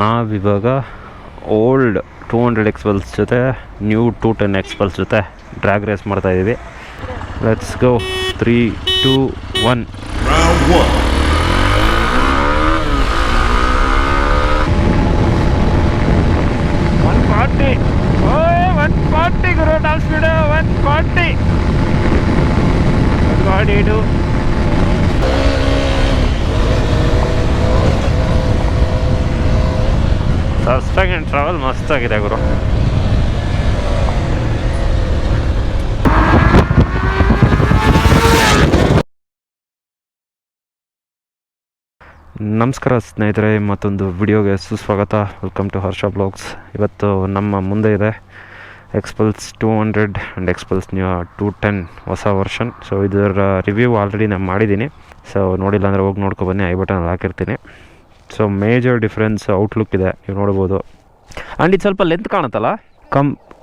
ನಾವಿವಾಗ ಓಲ್ಡ್ 200 ಎಕ್ಸ್ಪಲ್ಸ್ ಜೊತೆ ನ್ಯೂ 210 ಎಕ್ಸ್ಪಲ್ಸ್ ಜೊತೆ ಡ್ರ್ಯಾಗ್ ರೇಸ್ ಮಾಡ್ತಾಯಿದ್ದೀವಿ. Let's go. 3, 2, 1. Round 1. Guru top speed 140. ಗಾಡಿ ಇದು ಸಸ್ಪೆನ್ಷನ್ ಟ್ರಾವೆಲ್ ಮಸ್ತಾಗಿದೆ ಗುರು. ನಮಸ್ಕಾರ ಸ್ನೇಹಿತರೆ, ಮತ್ತೊಂದು ವಿಡಿಯೋಗೆ ಸುಸ್ವಾಗತ. Welcome to Harsha blogs. ಇವತ್ತು ನಮ್ಮ ಮುಂದೆ ಇದೆ ಎಕ್ಸ್ಪಲ್ಸ್ 200 ಆ್ಯಂಡ್ ಎಕ್ಸ್ಪಲ್ಸ್ 210 ಹೊಸ ವರ್ಷನ್. ಸೊ ಇದರ ರಿವ್ಯೂ ಆಲ್ರೆಡಿ ನಾನು ಮಾಡಿದ್ದೀನಿ. ಸೊ ನೋಡಿಲ್ಲ ಅಂದರೆ ಹೋಗಿ ನೋಡ್ಕೊಬನ್ನಿ, ಐ ಬಟನಲ್ಲಿ ಹಾಕಿರ್ತೀನಿ. ಸೊ ಮೇಜರ್ ಡಿಫ್ರೆನ್ಸ್ ಔಟ್ಲುಕ್ ಇದೆ, ನೀವು ನೋಡ್ಬೋದು. ಆ್ಯಂಡ್ ಇದು ಸ್ವಲ್ಪ ಲೆಂತ್ ಕಾಣುತ್ತಲ್ಲ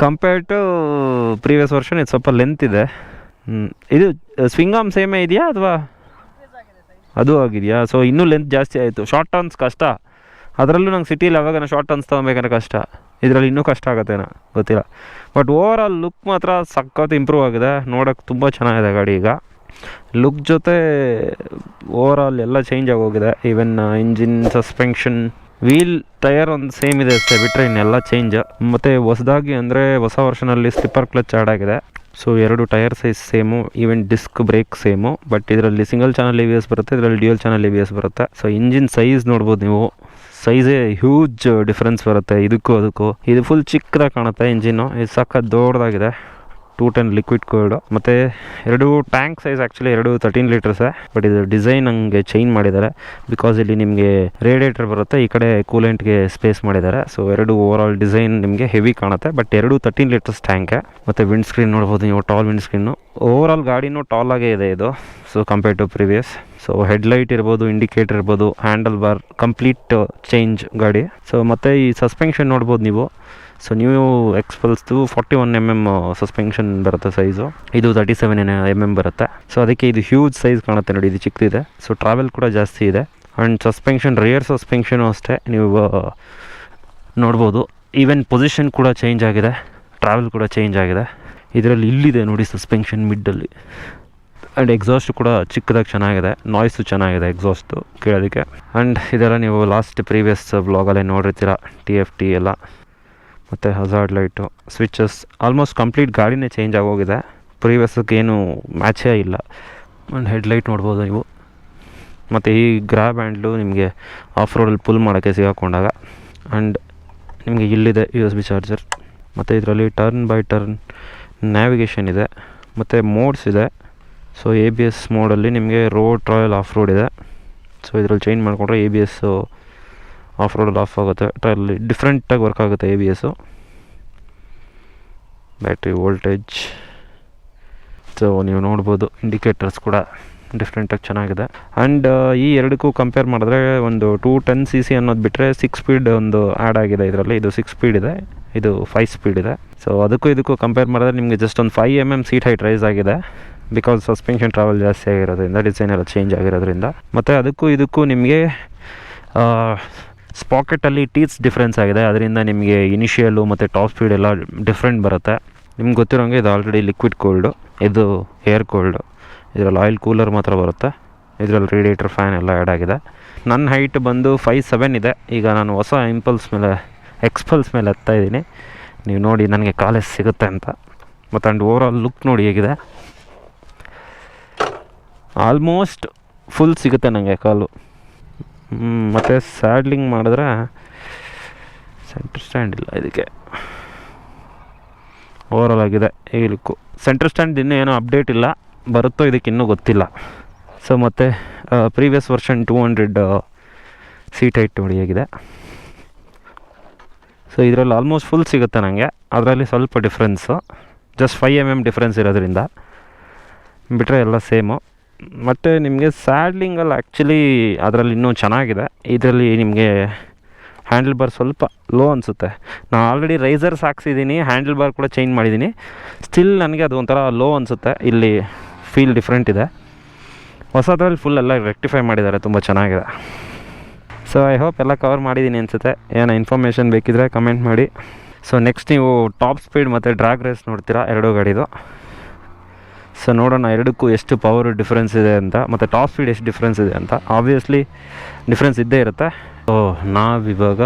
ಕಂಪೇರ್ಡ್ ಟು ಪ್ರೀವಿಯಸ್ ವರ್ಷನ್. ಇದು ಸ್ವಲ್ಪ ಲೆಂತ್ ಇದೆ. ಇದು ಸ್ವಿಂಗ್ ಆರ್ಮ್ ಸೇಮೇ ಇದೆಯಾ ಅಥವಾ ಅದು ಆಗಿದೆಯಾ? ಸೊ ಇನ್ನೂ ಲೆಂತ್ ಜಾಸ್ತಿ ಆಯಿತು. ಶಾರ್ಟ್ ಟರ್ನ್ಸ್ ಕಷ್ಟ, ಅದರಲ್ಲೂ ನಂಗೆ ಸಿಟಿಲಿ ಯಾವಾಗ ನಾನು ಶಾರ್ಟ್ ಟರ್ನ್ಸ್ ತೊಗೊಬೇಕಂದ್ರೆ ಕಷ್ಟ. ಇದರಲ್ಲಿ ಇನ್ನೂ ಕಷ್ಟ ಆಗುತ್ತೇನೋ ಗೊತ್ತಿಲ್ಲ. ಬಟ್ ಓವರ್ ಆಲ್ ಲುಕ್ ಮಾತ್ರ ಸಖತ್ ಇಂಪ್ರೂವ್ ಆಗಿದೆ. ನೋಡೋಕ್ಕೆ ತುಂಬ ಚೆನ್ನಾಗಿದೆ ಗಾಡಿ. ಈಗ ಲುಕ್ ಜೊತೆ ಓವರ್ ಆಲ್ ಎಲ್ಲ ಚೇಂಜ್ ಆಗೋಗಿದೆ. Even engine, suspension, wheel, tyre ಒಂದು ಸೇಮ್ ಇದೆ ಅಷ್ಟೇ, ಬಿಟ್ಟರೆ ಇನ್ನೆಲ್ಲ ಚೇಂಜ್. ಮತ್ತು ಹೊಸದಾಗಿ ಅಂದರೆ ಹೊಸ ವರ್ಷನಲ್ಲಿ ಸ್ಲಿಪ್ಪರ್ ಕ್ಲಚ್ ಆ್ಯಡ್ ಆಗಿದೆ. So 2 tyre size same, even disc brake same. But ಇದರಲ್ಲಿ ಸಿಂಗಲ್ ಚಾನಲ್ ABS ಬರುತ್ತೆ, ಇದರಲ್ಲಿ ಡ್ಯೂಯಲ್ ಚಾನಲ್ ABS ಬರುತ್ತೆ. ಸೊ ಇಂಜಿನ್ ಸೈಜ್ ನೋಡ್ಬೋದು ನೀವು, ಸೈಜೇ ಹ್ಯೂಜ್ ಡಿಫ್ರೆನ್ಸ್ ಬರುತ್ತೆ ಇದಕ್ಕೂ ಅದಕ್ಕೂ. ಇದು ಫುಲ್ ಚಿಕ್ಕದಾಗಿ ಕಾಣುತ್ತೆ ಇಂಜಿನ್ನು. ಇದು ಸಖತ್ ದೊಡ್ಡದಾಗಿದೆ. 210 ಲಿಕ್ವಿಡ್ ಕೋಲ್ಡು. ಮತ್ತು 2 ಟ್ಯಾಂಕ್ ಸೈಜ್ ಆ್ಯಕ್ಚುಲಿ 2 13 ಲೀಟರ್ಸೇ. ಬಟ್ ಇದು ಡಿಸೈನ್ ಹಂಗೆ ಚೇಂಜ್ ಮಾಡಿದ್ದಾರೆ. ಬಿಕಾಸ್ ಇಲ್ಲಿ ನಿಮಗೆ ರೇಡಿಯೇಟರ್ ಬರುತ್ತೆ, ಈ ಕಡೆ ಕೂಲೆಂಟ್ಗೆ ಸ್ಪೇಸ್ ಮಾಡಿದ್ದಾರೆ. ಸೊ 2 ಓವರ್ ಆಲ್ ಡಿಸೈನ್ ನಿಮಗೆ ಹೆವಿ ಕಾಣುತ್ತೆ. ಬಟ್ 2 13 ಲೀಟರ್ಸ್ ಟ್ಯಾಂಕೆ. ಮತ್ತು ವಿಂಡ್ ಸ್ಕ್ರೀನ್ ನೋಡ್ಬೋದು ನೀವು, tall windscreen. Overall ಗಾಡಿನೂ ಟಾಲ್ ಆಗೇ ಇದೆ ಇದು, so compare to previous. So headlight ಇರ್ಬೋದು, ಇಂಡಿಕೇಟರ್ ಇರ್ಬೋದು, ಹ್ಯಾಂಡಲ್ ಬಾರ್ ಕಂಪ್ಲೀಟ್ ಚೇಂಜ್ ಗಾಡಿ. ಸೊ ಮತ್ತು ಈ ಸಸ್ಪೆನ್ಷನ್ ನೋಡ್ಬೋದು ನೀವು. ಸೊ ನ್ಯೂ ಎಕ್ಸ್ಪಲ್ಸ್ದು 41 mm ಸಸ್ಪೆನ್ಷನ್ ಬರುತ್ತೆ ಸೈಜು. ಇದು 37 mm ಬರುತ್ತೆ. ಸೊ ಅದಕ್ಕೆ ಇದು ಹ್ಯೂಜ್ ಸೈಜ್ ಕಾಣುತ್ತೆ ನೋಡಿ, ಇದು ಚಿಕ್ಕದಿದೆ. ಸೊ ಟ್ರಾವೆಲ್ ಕೂಡ ಜಾಸ್ತಿ ಇದೆ. ಆ್ಯಂಡ್ ಸಸ್ಪೆನ್ಷನ್, ರಿಯರ್ ಸಸ್ಪೆನ್ಷನು ಅಷ್ಟೇ ನೀವು ನೋಡ್ಬೋದು. ಈವನ್ ಪೊಸಿಷನ್ ಕೂಡ ಚೇಂಜ್ ಆಗಿದೆ, ಟ್ರಾವೆಲ್ ಕೂಡ ಚೇಂಜ್ ಆಗಿದೆ. ಇದರಲ್ಲಿ ಇಲ್ಲಿದೆ ನೋಡಿ ಸಸ್ಪೆನ್ಷನ್ ಮಿಡ್ಡಲ್ಲಿ. ಆ್ಯಂಡ್ ಎಕ್ಸಾಸ್ಟ್ ಕೂಡ ಚಿಕ್ಕದಾಗಿ ಚೆನ್ನಾಗಿದೆ, ನಾಯ್ಸು ಚೆನ್ನಾಗಿದೆ ಎಕ್ಸಾಸ್ಟು ಕೇಳೋದಕ್ಕೆ. ಆ್ಯಂಡ್ ಇದೆಲ್ಲ ನೀವು ಲಾಸ್ಟ್ ಪ್ರೀವಿಯಸ್ ವ್ಲಾಗಲ್ಲೇ ನೋಡಿರ್ತೀರ, TFT ಎಲ್ಲ. ಮತ್ತು hazard light, switches, almost complete ಗಾಡಿನೇ ಚೇಂಜ್ ಆಗೋಗಿದೆ. ಪ್ರೀವಿಯಸ್ಗೆ ಏನು ಮ್ಯಾಚೇ ಇಲ್ಲ. ಆ್ಯಂಡ್ ಹೆಡ್ಲೈಟ್ ನೋಡ್ಬೋದು ನೀವು. ಮತ್ತು ಈ ಗ್ರ್ಯಾಬ್ ಹ್ಯಾಂಡ್ಲು ನಿಮಗೆ ಆಫ್ ರೋಡಲ್ಲಿ ಪುಲ್ ಮಾಡೋಕ್ಕೆ ಸಿಗಾಕೊಂಡಾಗ. ಆ್ಯಂಡ್ ನಿಮಗೆ ಇಲ್ಲಿದೆ USB ಚಾರ್ಜರ್. ಮತ್ತು ಇದರಲ್ಲಿ ಟರ್ನ್ ಬೈ ಟರ್ನ್ ನ್ಯಾವಿಗೇಷನ್ ಇದೆ. ಮತ್ತು ಮೋಡ್ಸ್ ಇದೆ. ಸೊ ABS ಮೋಡಲ್ಲಿ ನಿಮಗೆ ರೋಡ್, ಟ್ರಯಲ್, ಆಫ್ ರೋಡ್ ಇದೆ. ಸೊ ಇದರಲ್ಲಿ ಚೇಂಜ್ ಮಾಡಿಕೊಂಡ್ರೆ ABS ಆಫ್ ರೋಡಲ್ಲಿ ಆಫ್ ಆಗುತ್ತೆ, ಟ್ರಯಲಲ್ಲಿ ಡಿಫ್ರೆಂಟಾಗಿ ವರ್ಕ್ ಆಗುತ್ತೆ ABSಸು. ಬ್ಯಾಟ್ರಿ ವೋಲ್ಟೇಜ್, ಸೊ ನೀವು ನೋಡ್ಬೋದು. ಇಂಡಿಕೇಟರ್ಸ್ ಕೂಡ ಡಿಫ್ರೆಂಟಾಗಿ ಚೆನ್ನಾಗಿದೆ. ಆ್ಯಂಡ್ ಈ ಎರಡಕ್ಕೂ ಕಂಪೇರ್ ಮಾಡಿದ್ರೆ ಒಂದು 210cc ಅನ್ನೋದು ಬಿಟ್ಟರೆ 6 ಸ್ಪೀಡ್ ಒಂದು ಆ್ಯಡ್ ಆಗಿದೆ ಇದರಲ್ಲಿ. ಇದು 6 ಸ್ಪೀಡ್ ಇದೆ, ಇದು 5 ಸ್ಪೀಡ್ ಇದೆ. ಸೊ ಅದಕ್ಕೂ ಇದಕ್ಕೂ ಕಂಪೇರ್ ಮಾಡಿದ್ರೆ ನಿಮಗೆ ಜಸ್ಟ್ ಒಂದು 5 mm ಸೀಟ್ ಹೈಟ್ ರೈಸ್ ಆಗಿದೆ. ಬಿಕಾಸ್ ಸಸ್ಪೆನ್ಷನ್ ಟ್ರಾವೆಲ್ ಜಾಸ್ತಿ ಆಗಿರೋದ್ರಿಂದ, ಡಿಸೈನ್ ಎಲ್ಲ ಚೇಂಜ್ ಆಗಿರೋದ್ರಿಂದ. ಮತ್ತು ಅದಕ್ಕೂ ಇದಕ್ಕೂ ನಿಮಗೆ ಸ್ಪಾಕೆಟಲ್ಲಿ ಟೀತ್ಸ್ ಡಿಫ್ರೆನ್ಸ್ ಆಗಿದೆ. ಅದರಿಂದ ನಿಮಗೆ ಇನಿಷಿಯಲು ಮತ್ತು ಟಾಪ್ ಸ್ಪೀಡ್ ಎಲ್ಲ ಡಿಫ್ರೆಂಟ್ ಬರುತ್ತೆ. ನಿಮ್ಗೆ ಗೊತ್ತಿರೋಂಗೆ ಇದು ಆಲ್ರೆಡಿ ಲಿಕ್ವಿಡ್ ಕೋಲ್ಡು, ಇದು ಏರ್ ಕೋಲ್ಡು. ಇದರಲ್ಲಿ ಆಯಿಲ್ ಕೂಲರ್ ಮಾತ್ರ ಬರುತ್ತೆ. ಇದರಲ್ಲಿ ರೇಡಿಯೇಟರ್, ಫ್ಯಾನ್ ಎಲ್ಲ ಆ್ಯಡ್ ಆಗಿದೆ. ನನ್ನ ಹೈಟ್ ಬಂದು 5'7" ಇದೆ. ಈಗ ನಾನು ಹೊಸ ಎಕ್ಸ್ಪಲ್ಸ್ ಮೇಲೆ ಹತ್ತಾಯಿದ್ದೀನಿ. ನೀವು ನೋಡಿ ನನಗೆ ಕಾಲೇಜ್ ಸಿಗುತ್ತೆ ಅಂತ. ಮತ್ತು ಆ್ಯಂಡ್ ಓವರ್ ಆಲ್ ಲುಕ್ ನೋಡಿ ಹೇಗಿದೆ. ಆಲ್ಮೋಸ್ಟ್ ಫುಲ್ ಸಿಗುತ್ತೆ ನನಗೆ ಕಾಲು. ಮತ್ತು ಸ್ಯಾಡ್ಲಿಂಗ್ ಮಾಡಿದ್ರೆ ಸೆಂಟ್ರ್ ಸ್ಟ್ಯಾಂಡ್ ಇಲ್ಲ ಇದಕ್ಕೆ. ಓವರ್ ಆಲ್ ಆಗಿದೆ ಈ ಲುಕ್ಕು. ಸೆಂಟ್ರ್ ಸ್ಟ್ಯಾಂಡ್ ಇನ್ನೂ ಏನೋ ಅಪ್ಡೇಟ್ ಇಲ್ಲ, ಬರುತ್ತೋ ಇದಕ್ಕೆ ಇನ್ನೂ ಗೊತ್ತಿಲ್ಲ. ಸೊ ಮತ್ತು ಪ್ರೀವಿಯಸ್ ವರ್ಷನ್ 200 ಸೀಟ್ ಹೈಟ್ ನೋಡಿ ಹೇಗಿದೆ. ಸೊ ಇದರಲ್ಲಿ ಆಲ್ಮೋಸ್ಟ್ ಫುಲ್ ಸಿಗುತ್ತೆ ನನಗೆ. ಅದರಲ್ಲಿ ಸ್ವಲ್ಪ ಡಿಫ್ರೆನ್ಸು, ಜಸ್ಟ್ 5 mm ಡಿಫ್ರೆನ್ಸ್ ಇರೋದ್ರಿಂದ. ಬಿಟ್ಟರೆ ಎಲ್ಲ ಸೇಮು. ಮತ್ತು ನಿಮಗೆ ಸ್ಯಾಡ್ಲಿಂಗಲ್ಲಿ ಆ್ಯಕ್ಚುಲಿ ಅದರಲ್ಲಿ ಇನ್ನೂ ಚೆನ್ನಾಗಿದೆ. ಇದರಲ್ಲಿ ನಿಮಗೆ ಹ್ಯಾಂಡಲ್ ಬಾರ್ ಸ್ವಲ್ಪ ಲೋ ಅನಿಸುತ್ತೆ. ನಾನು ಆಲ್ರೆಡಿ ರೈಸರ್ಸ್ ಹಾಕ್ಸಿದ್ದೀನಿ, ಹ್ಯಾಂಡಲ್ ಬಾರ್ ಕೂಡ ಚೇಂಜ್ ಮಾಡಿದ್ದೀನಿ. ಸ್ಟಿಲ್ ನನಗೆ ಅದು ಒಂಥರ ಲೋ ಅನಿಸುತ್ತೆ. ಇಲ್ಲಿ ಫೀಲ್ ಡಿಫ್ರೆಂಟ್ ಇದೆ. ಹೊಸದ್ರಲ್ಲಿ ಫುಲ್ ಎಲ್ಲ ರೆಕ್ಟಿಫೈ ಮಾಡಿದ್ದಾರೆ, ತುಂಬ ಚೆನ್ನಾಗಿದೆ. ಸೊ ಐ ಹೋಪ್ ಎಲ್ಲ ಕವರ್ ಮಾಡಿದ್ದೀನಿ ಅನಿಸುತ್ತೆ. ಏನೋ ಇನ್ಫಾರ್ಮೇಷನ್ ಬೇಕಿದ್ರೆ ಕಮೆಂಟ್ ಮಾಡಿ. ಸೊ ನೆಕ್ಸ್ಟ್ ನೀವು ಟಾಪ್ ಸ್ಪೀಡ್ ಮತ್ತು ಡ್ರ್ಯಾಗ್ ರೇಸ್ ನೋಡ್ತೀರಾ ಎರಡೂ ಗಾಡಿದು. ಸೊ ನೋಡೋಣ ಎರಡಕ್ಕೂ ಎಷ್ಟು ಪವರ್ ಡಿಫ್ರೆನ್ಸ್ ಇದೆ ಅಂತ, ಮತ್ತು ಟಾಪ್ ಸ್ಪೀಡ್ ಎಷ್ಟು ಡಿಫ್ರೆನ್ಸ್ ಇದೆ ಅಂತ. ಆಬ್ವಿಯಸ್ಲಿ ಡಿಫ್ರೆನ್ಸ್ ಇದ್ದೇ ಇರುತ್ತೆ. ಸೊ ನಾವಿವಾಗ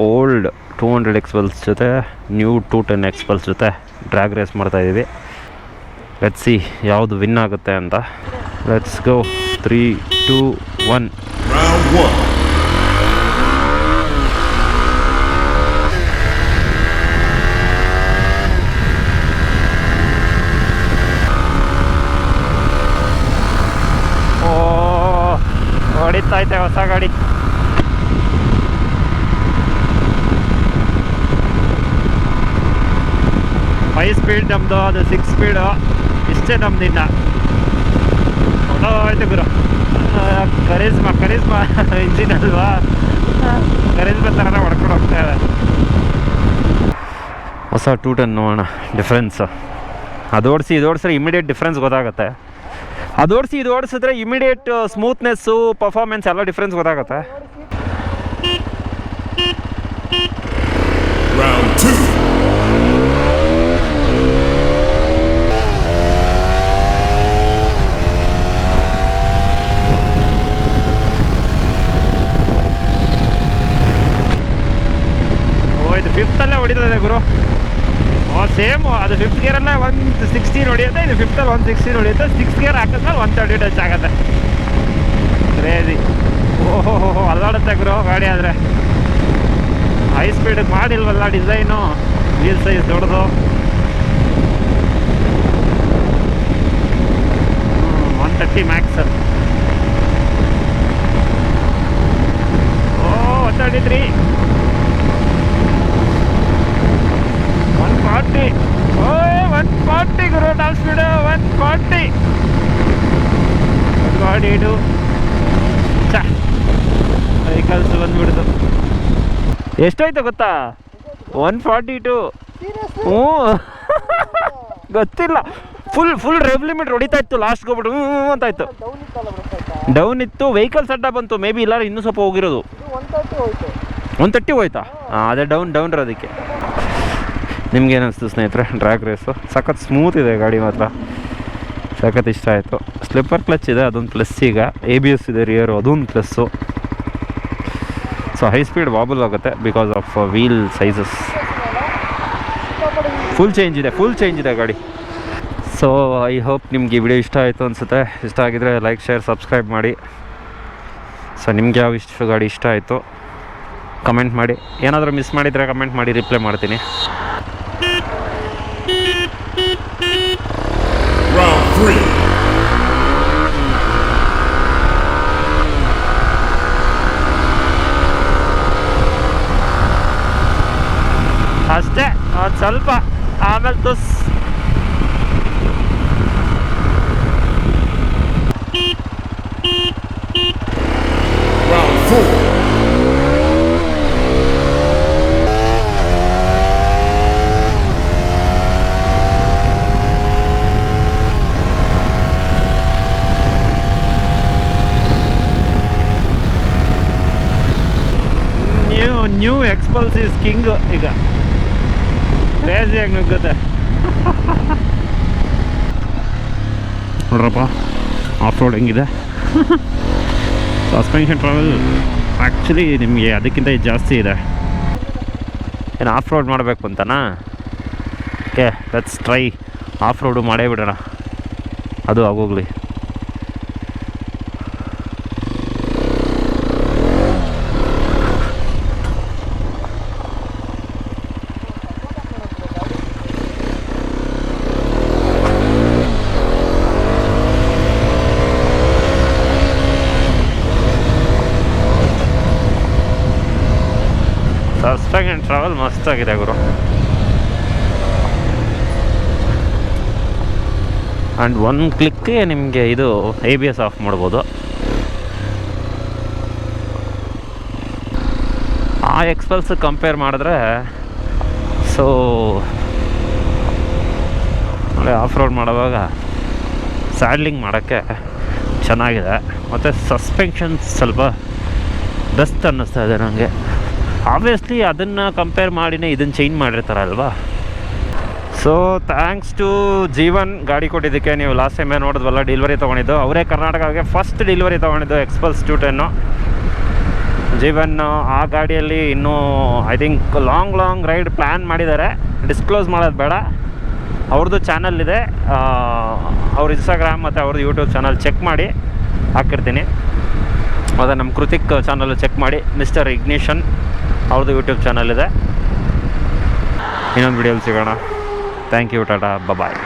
ಓಲ್ಡ್ 200 XPulse ಜೊತೆ ನ್ಯೂ 210 XPulse ಜೊತೆ ಡ್ರ್ಯಾಗ್ ರೇಸ್ ಮಾಡ್ತಾಯಿದ್ದೀವಿ. ಲೆಟ್ಸ್ ಸಿ ಯಾವುದು ವಿನ್ ಆಗುತ್ತೆ ಅಂತ. Let's go. 3, 2, 1. Round 1. ಹೊಡಿತಾ ಐತೆ ಹೊಸ ಗಾಡಿ. ಫೈವ್ ಸ್ಪೀಡ್ ನಮ್ಮದು, ಅದು 6 ಸ್ಪೀಡು. ಇಷ್ಟೇ ನಮ್ದಿನ್ನ ಆಯ್ತು ಗುರು. ಕರಿಸ್ಮಾ ಇಂಜಿನ್ ಅಲ್ವಾ, ಕರಿಸ್ಮಾ ಥರ ಹೊಡ್ಕೊಂಡು ಹೋಗ್ತಾ ಇದೆ. ಹೊಸ 210 ನೋಡೋಣ ಡಿಫ್ರೆನ್ಸು. ಅದು ಓಡಿಸಿದ್ರೆ ಇಮಿಡಿಯೇಟ್ ಡಿಫ್ರೆನ್ಸ್ ಗೊತ್ತಾಗುತ್ತೆ. ಅದು ಓಡಿಸಿದ್ರೆ ಇಮಿಡಿಯೇಟ್ ಸ್ಮೂತ್ನೆಸ್ಸು, ಪರ್ಫಾರ್ಮೆನ್ಸ್ ಎಲ್ಲ ಡಿಫ್ರೆನ್ಸ್ ಗೊತ್ತಾಗುತ್ತೆ. Round 2. ಇದು 5th ಹೊಡಿತದೆ ಗುರು. ಸೇಮು ಅದು 5th ಗೇರಲ್ಲೇ 116 ಹೊಡಿಯುತ್ತೆ, ಇದು 5th 116 ಹೊಡಿಯುತ್ತೆ. 6th ಗೇರ್ ಹಾಕಿದ್ಮೇಲೆ 130 ಟಚ್ ಆಗುತ್ತೆ. ಕ್ರೇಜಿ. ಓಹೋ ಅಲ್ಲಾಡುತ್ತೆ ಗುರು ಗಾಡಿ. ಆದರೆ ಹೈ ಸ್ಪೀಡಿಗೆ ಮಾಡಿಲ್ವಲ್ಲ ಡಿಸೈನು, ವೀಲ್ ಸೈಜ್ ದೊಡ್ಡದು. 130 ಮ್ಯಾಕ್ಸ್. 133, 140. 140 ಗುರು ಟಾಪ್ ಸ್ಪೀಡು. 140 ಗಾಡಿ ಇದು ವೆಹಿಕಲ್ಸ್ ಬಂದ್ಬಿಡ್ತು. ಎಷ್ಟಾಯ್ತು ಗೊತ್ತಾ? 142. ಹ್ಞೂ ಗೊತ್ತಿಲ್ಲ. ಫುಲ್ ರೆವ್ ಲಿಮಿಟ್ ಹೊಡಿತಾ ಇತ್ತು. ಲಾಸ್ಟ್ಗೆ ಹೋಗ್ಬಿಟ್ಟು ಅಂತಾಯ್ತು. ಡೌನ್ ಇತ್ತು, ವೆಹಿಕಲ್ಸ್ ಅಡ್ಡ ಬಂತು. ಮೇ ಬಿ ಇಲ್ಲಾರ ಇನ್ನೂ ಸ್ವಲ್ಪ ಹೋಗಿರೋದು. 130 ಹೋಯ್ತಾ? ಅದೇ ಡೌನ್ ಇರೋದಕ್ಕೆ. ನಿಮ್ಗೆ ಏನಿಸ್ತು ಸ್ನೇಹಿತರೆ ಡ್ರ್ಯಾಗ್ ರೇಸು? ಸಖತ್ ಸ್ಮೂತ್ ಇದೆ ಗಾಡಿ, ಮಾತ್ರ ಸಖತ್ ಇಷ್ಟ ಆಯಿತು. ಸ್ಲಿಪ್ಪರ್ ಕ್ಲಚ್ ಇದೆ, ಅದೊಂದು ಪ್ಲಸ್. ಈಗ ABS ಇದೆ ರಿಯರು, ಅದೊಂದು plus. So high speed wobble ಆಗುತ್ತೆ because of wheel sizes. Full change ಇದೆ ಗಾಡಿ. ಸೊ ಐ ಹೋಪ್ ನಿಮ್ಗೆ ಈ ವಿಡಿಯೋ ಇಷ್ಟ ಆಯಿತು ಅನಿಸುತ್ತೆ. ಇಷ್ಟ ಆಗಿದರೆ ಲೈಕ್, ಶೇರ್, ಸಬ್ಸ್ಕ್ರೈಬ್ ಮಾಡಿ. ಸೊ ನಿಮ್ಗೆ ಯಾವ ಗಾಡಿ ಇಷ್ಟ ಆಯಿತು ಕಮೆಂಟ್ ಮಾಡಿ. ಏನಾದರೂ ಮಿಸ್ ಮಾಡಿದರೆ ಕಮೆಂಟ್ ಮಾಡಿ, ರಿಪ್ಲೈ ಮಾಡ್ತೀನಿ. Round 3. ಅಷ್ಟೇ, ಅದು ಸ್ವಲ್ಪ ಆಮೇಲೆ ತುಸ್. Round 4. New XPulse is king. ಈಗ ಕ್ರೇಜಿಯಾಗಿ ನುಗ್ಗುತ್ತೆ ನೋಡ್ರಪ್ಪ. ಆಫ್ ರೋಡ್ ಹೆಂಗಿದೆ. ಸಸ್ಪೆನ್ಷನ್ ಟ್ರಾವೆಲ್ ಆ್ಯಕ್ಚುಲಿ ನಿಮಗೆ ಅದಕ್ಕಿಂತ ಜಾಸ್ತಿ ಇದೆ. ಏನು ಆಫ್ ರೋಡ್ ಮಾಡಬೇಕು ಅಂತನಾ? Okay, let's try. Off road ಮಾಡೇ ಬಿಡೋಣ, ಅದು ಆಗೋಗ್ಲಿ. ಸಸ್ಪೆನ್ಷನ್ ಟ್ರಾವೆಲ್ ಮಸ್ತಾಗಿದೆ ಗುರು. ಆ್ಯಂಡ್ ಒಂದು ಕ್ಲಿಕ್ಗೆ ನಿಮಗೆ ಇದು ABS ಆಫ್ ಮಾಡ್ಬೋದು. ಆ XPulse ಕಂಪೇರ್ ಮಾಡಿದ್ರೆ ಸೊ ಒಳ್ಳೆ ಆಫ್ ರೋಡ್ ಮಾಡುವಾಗ ಸ್ಯಾಡ್ಲಿಂಗ್ ಮಾಡೋಕ್ಕೆ ಚೆನ್ನಾಗಿದೆ. ಮತ್ತು ಸಸ್ಪೆನ್ಷನ್ ಸ್ವಲ್ಪ ಬೆಸ್ಟ್ ಅನ್ನಿಸ್ತಾ ಇದೆ ನನಗೆ. ಆಬ್ವಿಯಸ್ಲಿ ಅದನ್ನು ಕಂಪೇರ್ ಮಾಡಿನೇ ಇದನ್ನು ಚೇಂಜ್ ಮಾಡಿರ್ತಾರಲ್ವಾ. ಸೊ ಥ್ಯಾಂಕ್ಸ್ ಟು ಜೀವನ್ ಗಾಡಿ ಕೊಟ್ಟಿದ್ದಕ್ಕೆ. ನೀವು ಲಾಸ್ಟ್ ಟೈಮೇ ನೋಡಿದ್ವಲ್ಲ ಡೆಲಿವರಿ ತೊಗೊಂಡಿದ್ದು, ಅವರೇ ಕರ್ನಾಟಕಕ್ಕೆ ಫಸ್ಟ್ ಡೆಲಿವರಿ ತೊಗೊಂಡಿದ್ದು ಎಕ್ಸ್ಪಲ್ಸ್ 210. ಜೀವನ್ ಆ ಗಾಡಿಯಲ್ಲಿ ಇನ್ನೂ I think long ride plan ಮಾಡಿದ್ದಾರೆ. ಡಿಸ್ಕ್ಲೋಸ್ ಮಾಡೋದು ಬೇಡ. ಅವ್ರದ್ದು ಚಾನಲ್ ಇದೆ, ಅವ್ರ ಇನ್ಸ್ಟಾಗ್ರಾಮ್ ಮತ್ತು ಅವ್ರದ್ದು ಯೂಟ್ಯೂಬ್ ಚಾನಲ್ ಚೆಕ್ ಮಾಡಿ ಹಾಕಿರ್ತೀನಿ. ಮತ್ತು ನಮ್ಮ ಕೃತಿಕ್ ಚಾನಲ್ಲು ಚೆಕ್ ಮಾಡಿ, ಮಿಸ್ಟರ್ ಇಗ್ನಿಷನ್ ಅವ್ರದ್ದು ಯೂಟ್ಯೂಬ್ ಚಾನಲ್ ಇದೆ. ಇನ್ನೊಂದು ವಿಡಿಯೋಲಿ ಸಿಗೋಣ. Thank you, tata, bye.